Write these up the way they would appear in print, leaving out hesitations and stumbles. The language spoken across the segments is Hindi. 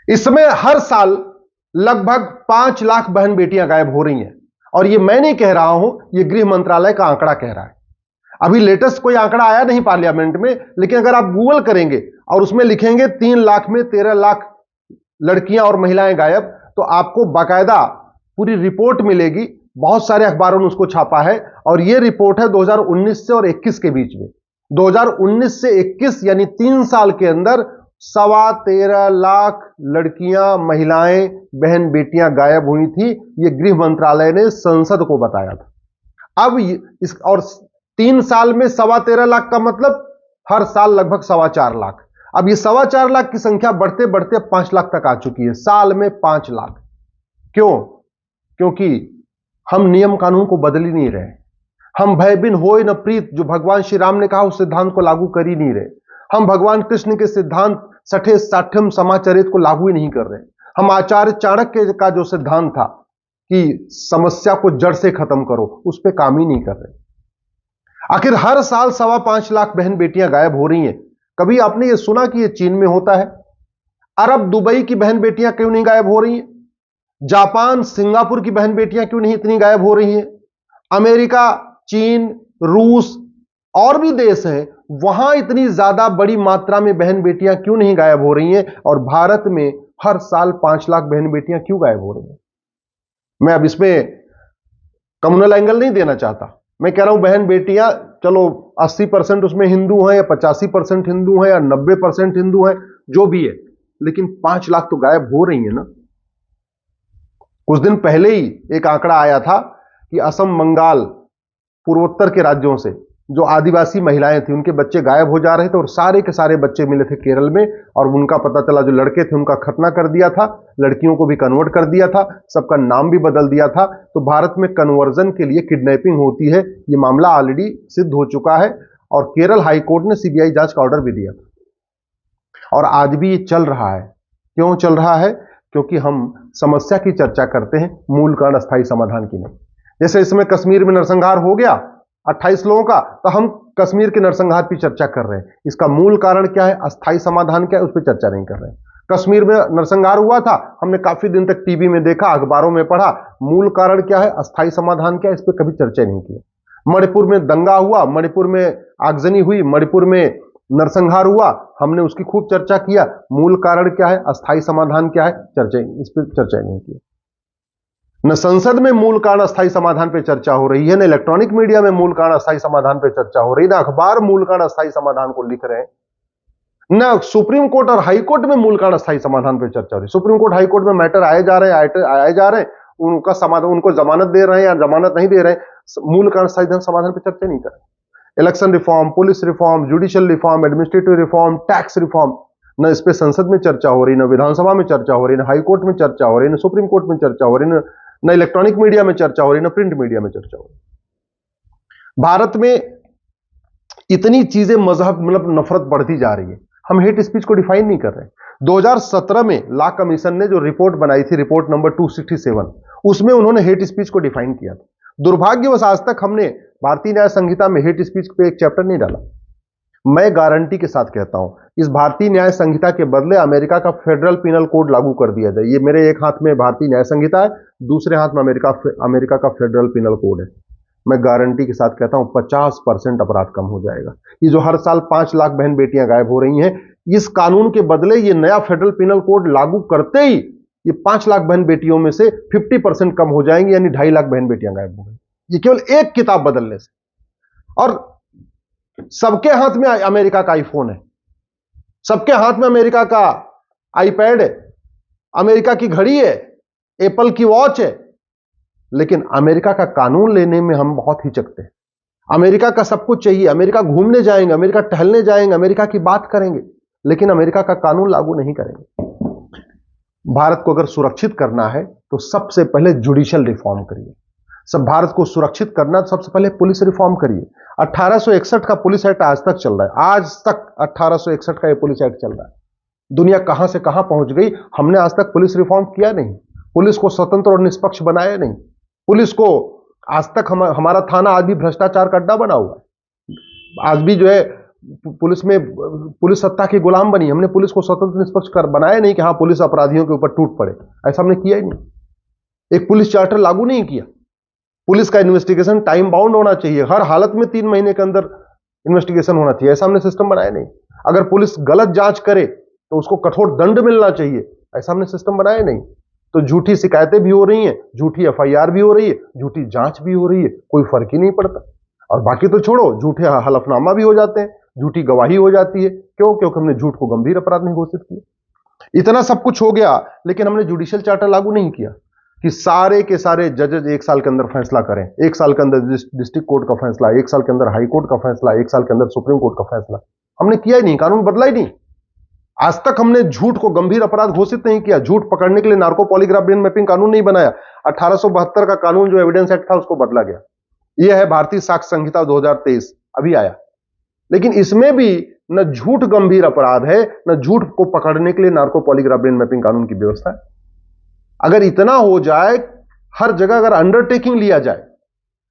इस समय हर साल लगभग 5 लाख बहन बेटियां गायब हो रही हैं। और यह मैं नहीं कह रहा हूं, यह गृह मंत्रालय का आंकड़ा कह रहा है। अभी लेटेस्ट कोई आंकड़ा आया नहीं पार्लियामेंट में, लेकिन अगर आप गूगल करेंगे और उसमें लिखेंगे 3 लाख में 13 लाख लड़कियां और महिलाएं गायब, तो आपको बाकायदा पूरी रिपोर्ट मिलेगी। बहुत सारे अखबारों ने उसको छापा है और यह रिपोर्ट है 2019 से और 21 के बीच में। 2019 से 21 यानी 3 साल के अंदर 13.25 लाख लड़कियां, महिलाएं, बहन बेटियां गायब हुई थी। यह गृह मंत्रालय ने संसद को बताया था। अब इस और 3 साल में 13.25 लाख का मतलब हर साल लगभग 4.25 लाख। अब ये 4.25 लाख की संख्या बढ़ते बढ़ते 5 लाख तक आ चुकी है, साल में 5 लाख। क्यों? क्योंकि हम नियम कानून को बदल ही नहीं रहे। हम भय बिन होय न प्रीत, जो भगवान श्री राम ने कहा, उस सिद्धांत को लागू कर ही नहीं रहे। हम भगवान कृष्ण के सिद्धांत सठे साठ्यम समाचरित को लागू ही नहीं कर रहे। हम आचार्य चाणक्य का जो सिद्धांत था कि समस्या को जड़ से खत्म करो, उस पर काम ही नहीं कर रहे। आखिर हर साल 5.25 लाख बहन बेटियां गायब हो रही हैं। कभी आपने ये सुना कि ये चीन में होता है? अरब, दुबई की बहन बेटियां क्यों नहीं गायब हो रही हैं? जापान, सिंगापुर की बहन बेटियां क्यों नहीं इतनी गायब हो रही हैं? अमेरिका, चीन, रूस और भी देश हैं, वहां इतनी ज्यादा बड़ी मात्रा में बहन बेटियां क्यों नहीं गायब हो रही हैं? और भारत में हर साल 5 लाख बहन बेटियां क्यों गायब हो रही हैं? मैं अब इसमें कम्युनल एंगल नहीं देना चाहता। मैं कह रहा हूं बहन बेटियां, चलो 80% उसमें हिंदू हैं या 85% हिंदू हैं या 90% हिंदू हैं, जो भी है, लेकिन 5 लाख तो गायब हो रही है ना। कुछ दिन पहले ही एक आंकड़ा आया था कि असम, बंगाल, पूर्वोत्तर के राज्यों से जो आदिवासी महिलाएं थी, उनके बच्चे गायब हो जा रहे थे और सारे के सारे बच्चे मिले थे केरल में। और उनका पता चला, जो लड़के थे उनका खतना कर दिया था, लड़कियों को भी कन्वर्ट कर दिया था, सबका नाम भी बदल दिया था। तो भारत में कन्वर्जन के लिए किडनैपिंग होती है, यह मामला ऑलरेडी सिद्ध हो चुका है और केरल हाईकोर्ट ने सीबीआई जांच का ऑर्डर भी दिया था। और आज भी ये चल रहा है। क्यों चल रहा है? क्योंकि हम समस्या की चर्चा करते हैं, मूल कारण अस्थायी समाधान की नहीं। जैसे इस समय कश्मीर में नरसंहार हो गया 28 लोगों का, तो हम कश्मीर के नरसंहार की चर्चा कर रहे हैं। इसका मूल कारण क्या है, अस्थायी समाधान क्या है, उस पर चर्चा नहीं कर रहे हैं। कश्मीर में नरसंहार हुआ था, हमने काफी दिन तक टीवी में देखा, अखबारों में पढ़ा, मूल कारण क्या है, अस्थायी समाधान क्या है, इस पर कभी चर्चा नहीं की। मणिपुर में दंगा हुआ, मणिपुर में आगजनी हुई, मणिपुर में नरसंहार हुआ, हमने उसकी खूब चर्चा किया। मूल कारण क्या है, अस्थायी समाधान क्या है, चर्चा, इस पर चर्चा नहीं की। न संसद में मूल कारण अस्थायी समाधान पर चर्चा हो रही है, न इलेक्ट्रॉनिक मीडिया में मूल कारण अस्थायी समाधान पर चर्चा हो रही है, न अखबार मूल कारण अस्थायी समाधान को लिख रहे हैं, न सुप्रीम कोर्ट और हाई कोर्ट में मूल कारण अस्थायी समाधान पर चर्चा हो रही है। सुप्रीम कोर्ट, हाई कोर्ट में मैटर आए जा रहे हैं, उनका समाधान, उनको जमानत दे रहे हैं या जमानत नहीं दे रहे हैं, मूल कारण अस्थायी समाधान पर चर्चा नहीं कर रहे। Election reform, police reform, judicial reform, administrative reform, tax reform, न इस पे संसद में चर्चा हो रही, न विधानसभा में चर्चा हो रही, न हाई कोर्ट में चर्चा हो रही, न सुप्रीम कोर्ट में चर्चा हो रही, न इलेक्ट्रॉनिक मीडिया में चर्चा हो रही, न प्रिंट मीडिया में चर्चा हो रही। भारत में इतनी चीजें, मजहब, मतलब नफरत बढ़ती जा रही है। हम हेट स्पीच को डिफाइन नहीं कर रहे। 2017 में लॉ कमीशन ने जो रिपोर्ट बनाई थी, रिपोर्ट नंबर 267, उसमें उन्होंने हेट स्पीच को डिफाइन किया था। दुर्भाग्यवश आज तक हमने भारतीय न्याय संहिता में हेट स्पीच पे एक चैप्टर नहीं डाला। मैं गारंटी के साथ कहता हूं, इस भारतीय न्याय संहिता के बदले अमेरिका का फेडरल पिनल कोड लागू कर दिया जाए। ये मेरे एक हाथ में भारतीय न्याय संहिता है, दूसरे हाथ में अमेरिका का फेडरल पिनल कोड है। मैं गारंटी के साथ कहता हूं 50% अपराध कम हो जाएगा। ये जो हर साल 5 लाख बहन बेटियां गायब हो रही हैं, इस कानून के बदले ये नया फेडरल पिनल कोड लागू करते ही ये 5 लाख बहन बेटियों में से 50% कम हो जाएंगी, यानी 2.5 लाख बहन बेटियां गायब हो गई, ये केवल एक किताब बदलने से। और सबके हाथ में अमेरिका का आईफोन है, सबके हाथ में अमेरिका का आईपैड है, अमेरिका की घड़ी है, एप्पल की वॉच है, लेकिन अमेरिका का कानून लेने में हम बहुत हिचकते हैं। अमेरिका का सब कुछ चाहिए, अमेरिका घूमने जाएंगे, अमेरिका टहलने जाएंगे, अमेरिका की बात करेंगे, लेकिन अमेरिका का कानून लागू नहीं करेंगे। भारत को अगर सुरक्षित करना है तो सबसे पहले जुडिशियल रिफॉर्म करिए। सब भारत को सुरक्षित करना तो सबसे पहले पुलिस रिफॉर्म करिए। 1861 का पुलिस एक्ट आज तक चल रहा है, आज तक 1861 का ये पुलिस एक्ट चल रहा है। दुनिया कहां से कहां पहुंच गई, हमने आज तक पुलिस रिफॉर्म किया नहीं, पुलिस को स्वतंत्र और निष्पक्ष बनाया नहीं। पुलिस को आज तक हमारा थाना आज भी भ्रष्टाचार का अड्डा बना हुआ है। आज भी जो है पुलिस में पुलिस सत्ता की गुलाम बनी। हमने पुलिस को स्वतंत्र निष्पक्ष कर बनाया नहीं कि हाँ पुलिस अपराधियों के ऊपर टूट पड़े, ऐसा हमने किया ही नहीं। एक पुलिस चार्टर लागू नहीं किया। पुलिस का इन्वेस्टिगेशन टाइम बाउंड होना चाहिए, हर हालत में 3 महीने के अंदर इन्वेस्टिगेशन होना चाहिए, ऐसा हमने सिस्टम बनाया नहीं। अगर पुलिस गलत जांच करे तो उसको कठोर दंड मिलना चाहिए, ऐसा हमने सिस्टम बनाया नहीं। तो झूठी शिकायतें भी हो रही हैं, झूठी एफआईआर भी हो रही है, झूठी जांच भी हो रही है, कोई फर्क ही नहीं पड़ता। और बाकी तो छोड़ो, झूठे हलफनामा भी हो जाते हैं, झूठी गवाही हो जाती है। क्यों? क्योंकि हमने झूठ को गंभीर अपराध नहीं घोषित किया। इतना सब कुछ हो गया, लेकिन हमने जुडिशियल चार्टर लागू नहीं किया कि सारे के सारे जजेज 1 साल के अंदर फैसला करें, 1 साल के अंदर डिस्ट्रिक्ट कोर्ट का फैसला, 1 साल के अंदर हाई कोर्ट का फैसला, 1 साल के अंदर सुप्रीम कोर्ट का फैसला। हमने किया ही नहीं, कानून बदला ही नहीं। आज तक हमने झूठ को गंभीर अपराध घोषित नहीं किया। झूठ पकड़ने के लिए नार्को पॉलीग्राफ ब्रेन मैपिंग कानून नहीं बनाया। 1872 का कानून जो एविडेंस एक्ट था उसको बदला गया। यह है भारतीय साक्ष्य संहिता 2023 अभी आया, लेकिन इसमें भी न झूठ गंभीर अपराध है, न झूठ को पकड़ने के लिए नार्को पॉलीग्राफ ब्रेन मैपिंग कानून की व्यवस्था है। अगर इतना हो जाए, हर जगह अगर अंडरटेकिंग लिया जाए,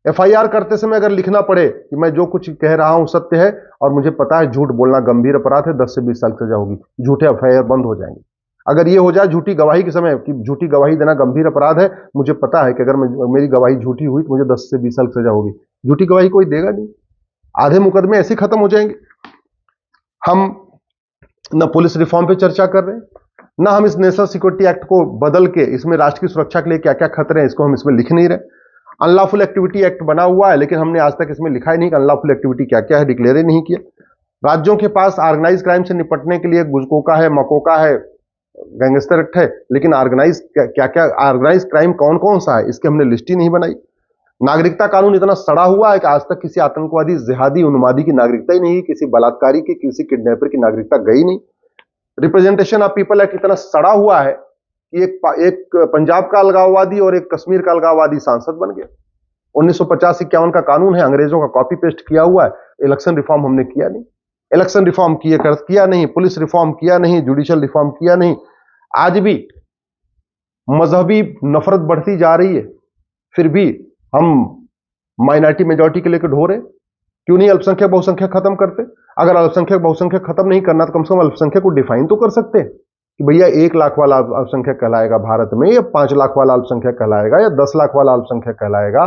एफआईआर करते समय अगर लिखना पड़े कि मैं जो कुछ कह रहा हूं सत्य है और मुझे पता है झूठ बोलना गंभीर अपराध है, 10 से 20 साल की सजा होगी, झूठे एफआईआर बंद हो जाएंगे। अगर ये हो जाए झूठी गवाही के समय कि झूठी गवाही देना गंभीर अपराध है, मुझे पता है कि अगर मेरी गवाही झूठी हुई तो मुझे 10 से 20 साल की सजा होगी, झूठी गवाही कोई देगा नहीं, आधे मुकदमे ऐसे खत्म हो जाएंगे। हम न पुलिस रिफॉर्म पे चर्चा कर रहे हैं, ना हम इस नेशनल सिक्योरिटी एक्ट को बदल के इसमें राष्ट्र की सुरक्षा के लिए क्या क्या खतरे हैं इसको हम इसमें लिख नहीं रहे। अनलॉफुल एक्टिविटी एक्ट बना हुआ है, लेकिन हमने आज तक इसमें लिखा ही नहीं कि अनलॉफुल एक्टिविटी क्या क्या है, डिक्लेयर ही नहीं किया। राज्यों के पास ऑर्गेनाइज क्राइम से निपटने के लिए गुजकोका है, मकोका है, गैंगस्टर एक्ट है, लेकिन ऑर्गेनाइज क्या क्या ऑर्गेनाइज क्राइम कौन कौन सा है इसकी हमने लिस्ट ही नहीं बनाई। नागरिकता कानून इतना सड़ा हुआ है कि आज तक किसी आतंकवादी, जिहादी, उन्मादी की नागरिकता ही नहीं, किसी बलात्कारी की, किसी किडनैपर की नागरिकता गई नहीं। रिप्रेजेंटेशन ऑफ पीपल एक्ट इतना सड़ा हुआ है कि एक पंजाब का अलगाववादी और एक कश्मीर का अलगाववादी सांसद बन गया। 1950-51 का कानून है, अंग्रेजों का कॉपी पेस्ट किया हुआ है। इलेक्शन रिफॉर्म हमने किया नहीं, इलेक्शन रिफॉर्म किया नहीं, पुलिस रिफॉर्म किया नहीं, जुडिशियल रिफॉर्म किया नहीं। आज भी मजहबी नफरत बढ़ती जा रही है, फिर भी हम माइनॉरिटी मेजॉरिटी के लेकर ढो रहे। क्यों नहीं अल्पसंख्यक बहुसंख्यक खत्म करते? अगर अल्पसंख्यक बहुसंख्यक खत्म नहीं करना तो कम से कम अल्पसंख्यक को डिफाइन तो कर सकते हैं कि भैया 1 लाख वाला अल्पसंख्यक कहलाएगा भारत में, या 5 लाख वाला अल्पसंख्यक कहलाएगा, या 10 लाख वाला अल्पसंख्यक कहलाएगा,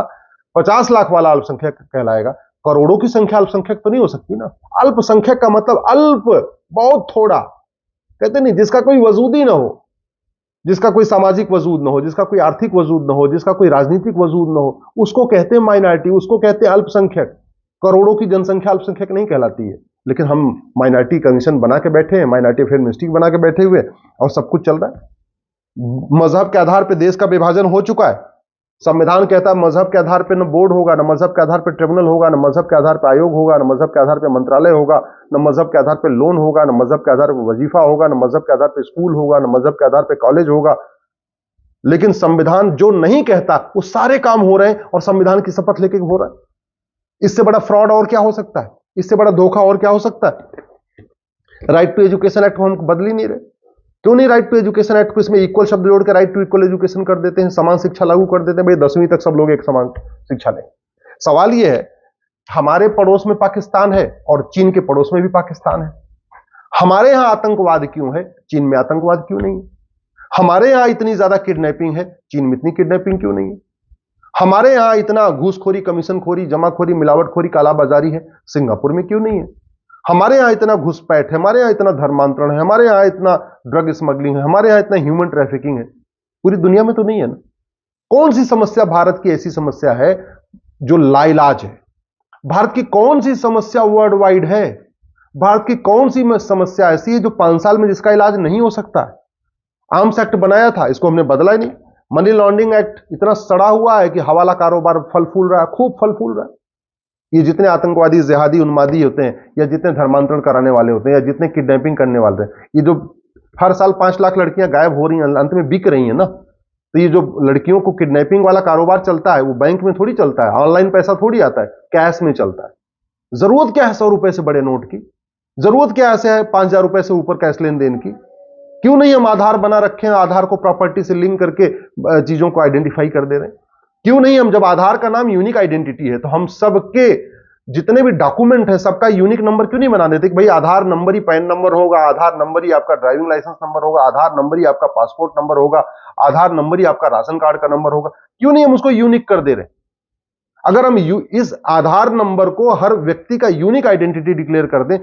50 लाख वाला अल्पसंख्यक कहलाएगा। करोड़ों की संख्या अल्पसंख्यक तो नहीं हो सकती ना। अल्पसंख्यक का मतलब अल्प, बहुत थोड़ा, कहते नहीं जिसका कोई वजूद ही ना हो, जिसका कोई सामाजिक वजूद ना हो, जिसका कोई आर्थिक वजूद ना हो, जिसका कोई राजनीतिक वजूद ना हो, उसको कहते हैं माइनॉरिटी, उसको कहते हैं अल्पसंख्यक। करोड़ों की जनसंख्या अल्पसंख्यक नहीं कहलाती है। लेकिन हम माइनॉरिटी कमीशन बना के बैठे हैं, माइनॉरिटी अफेयर मिनिस्ट्री बना के बैठे हुए, और सब कुछ चल रहा है। मजहब के आधार पर देश का विभाजन हो चुका है। संविधान कहता है मजहब के आधार पर न बोर्ड होगा, न मजहब के आधार पर ट्रिब्यूनल होगा, न मजहब के आधार पर आयोग होगा, न मजहब के आधार पर मंत्रालय होगा, न मजहब के आधार पर लोन होगा, न मजहब के आधार पर वजीफा होगा, न मजहब के आधार पर स्कूल होगा, न मजहब के आधार पर कॉलेज होगा। लेकिन संविधान जो नहीं कहता वो सारे काम हो रहे हैं, और संविधान की शपथ लेके हो रहा है। इससे बड़ा फ्रॉड और क्या हो सकता है? इससे बड़ा धोखा और क्या हो सकता है? राइट टू एजुकेशन एक्ट को हम बदल ही नहीं रहे। क्यों नहीं राइट टू एजुकेशन एक्ट को इसमें इक्वल शब्द जोड़ के राइट टू इक्वल एजुकेशन कर देते हैं, समान शिक्षा लागू कर देते हैं, भाई 10वीं तक सब लोग एक समान शिक्षा लें। सवाल यह है, हमारे पड़ोस में पाकिस्तान है और चीन के पड़ोस में भी पाकिस्तान है। हमारे यहां आतंकवाद क्यों है, चीन में आतंकवाद क्यों नहीं है? हमारे यहां इतनी ज्यादा किडनैपिंग है, चीन में इतनी किडनैपिंग क्यों नहीं है? हमारे यहां इतना घूसखोरी, कमीशनखोरी, जमाखोरी, मिलावटखोरी, कालाबाजारी है, सिंगापुर में क्यों नहीं है? हमारे यहां इतना घुसपैठ है, हमारे यहां इतना धर्मांतरण है, हमारे यहां इतना ड्रग स्मगलिंग है, हमारे यहां इतना ह्यूमन ट्रैफिकिंग है, पूरी दुनिया में तो नहीं है ना। कौन सी समस्या भारत की ऐसी समस्या है जो लाइलाज है? भारत की कौन सी समस्या वर्ल्ड वाइड है? भारत की कौन सी समस्या ऐसी है जो 5 साल में जिसका इलाज नहीं हो सकता है? आर्म्स एक्ट बनाया था, इसको हमने बदला ही नहीं। मनी लॉन्ड्रिंग एक्ट इतना सड़ा हुआ है कि हवाला कारोबार फल फूल रहा है, खूब फल फूल रहा है। ये जितने आतंकवादी, जिहादी, उन्मादी होते हैं, या जितने धर्मांतरण कराने वाले होते हैं, या जितने किडनैपिंग करने वाले हैं, ये जो हर साल 5 लाख लड़कियां गायब हो रही हैं, अंत में बिक रही हैं ना, तो ये जो लड़कियों को किडनैपिंग वाला कारोबार चलता है वो बैंक में थोड़ी चलता है, ऑनलाइन पैसा थोड़ी आता है, कैश में चलता है। जरूरत क्या है 100 रुपए से बड़े नोट की? जरूरत क्या है 5,000 रुपए से ऊपर कैश लेन देन की? क्यों नहीं हम आधार बना रखे हैं, आधार को प्रॉपर्टी से लिंक करके चीजों को आइडेंटिफाई कर दे रहे हैं? क्यों नहीं हम, जब आधार का नाम यूनिक आइडेंटिटी है, तो हम सबके जितने भी डॉक्यूमेंट है सबका यूनिक नंबर क्यों नहीं बना देते कि भाई आधार नंबर ही पैन नंबर होगा, आधार नंबर ही आपका ड्राइविंग लाइसेंस नंबर होगा, आधार नंबर ही आपका पासपोर्ट नंबर होगा, आधार नंबर ही आपका राशन कार्ड का नंबर होगा। क्यों नहीं हम उसको यूनिक कर दे रहे? अगर हम इस आधार नंबर को हर व्यक्ति का यूनिक आइडेंटिटी डिक्लेयर कर दें,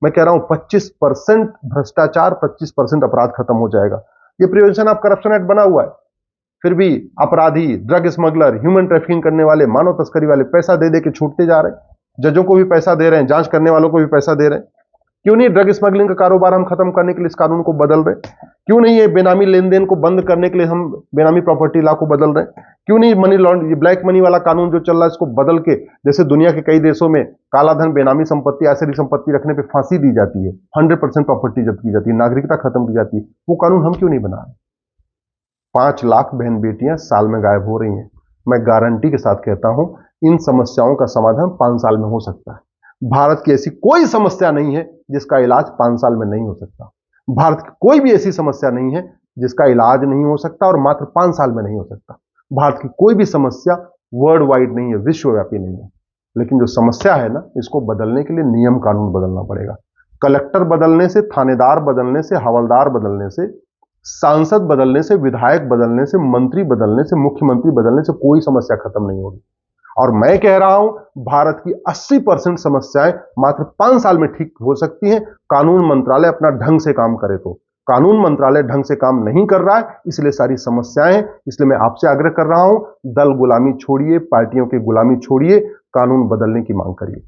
मैं कह रहा हूं 25% भ्रष्टाचार, 25% अपराध खत्म हो जाएगा। ये प्रिवेंशन ऑफ करप्शन एक्ट बना हुआ है, फिर भी अपराधी, ड्रग स्मगलर, ह्यूमन ट्रैफिकिंग करने वाले, मानव तस्करी वाले पैसा दे दे के छूटते जा रहे हैं। जजों को भी पैसा दे रहे हैं, जांच करने वालों को भी पैसा दे रहे हैं। क्यों नहीं ड्रग स्मगलिंग का कारोबार हम खत्म करने के लिए इस कानून को बदल रहे? क्यों नहीं ये बेनामी लेन देन को बंद करने के लिए हम बेनामी प्रॉपर्टी लॉ को बदल रहे? क्यों नहीं मनी लॉन्ड्रिंग, ब्लैक मनी वाला कानून जो चल रहा है इसको बदल के, जैसे दुनिया के कई देशों में काला धन, बेनामी संपत्ति, आसरी संपत्ति रखने पर फांसी दी जाती है, 100% प्रॉपर्टी जब्त की जाती है, नागरिकता खत्म की जाती है, वो कानून हम क्यों नहीं बना रहे? 5 लाख बहन बेटियां साल में गायब हो रही हैं। मैं गारंटी के साथ कहता हूं इन समस्याओं का समाधान 5 साल में हो सकता है। भारत की ऐसी कोई समस्या नहीं है जिसका इलाज 5 साल में नहीं हो सकता। भारत की कोई भी ऐसी समस्या नहीं है जिसका इलाज नहीं हो सकता और मात्र 5 साल में नहीं हो सकता। भारत की कोई भी समस्या वर्ल्ड वाइड नहीं है, विश्वव्यापी नहीं है। लेकिन जो समस्या है ना, इसको बदलने के लिए नियम कानून बदलना पड़ेगा। कलेक्टर बदलने से, थानेदार बदलने से, हवलदार बदलने से, सांसद बदलने से, विधायक बदलने से, मंत्री बदलने से, मुख्यमंत्री बदलने से कोई समस्या खत्म नहीं होगी। और मैं कह रहा हूं भारत की 80% समस्याएं मात्र 5 साल में ठीक हो सकती हैं, कानून मंत्रालय अपना ढंग से काम करे तो। कानून मंत्रालय ढंग से काम नहीं कर रहा है, इसलिए सारी समस्याएं। इसलिए मैं आपसे आग्रह कर रहा हूं, दल गुलामी छोड़िए, पार्टियों की गुलामी छोड़िए, कानून बदलने की मांग करिए।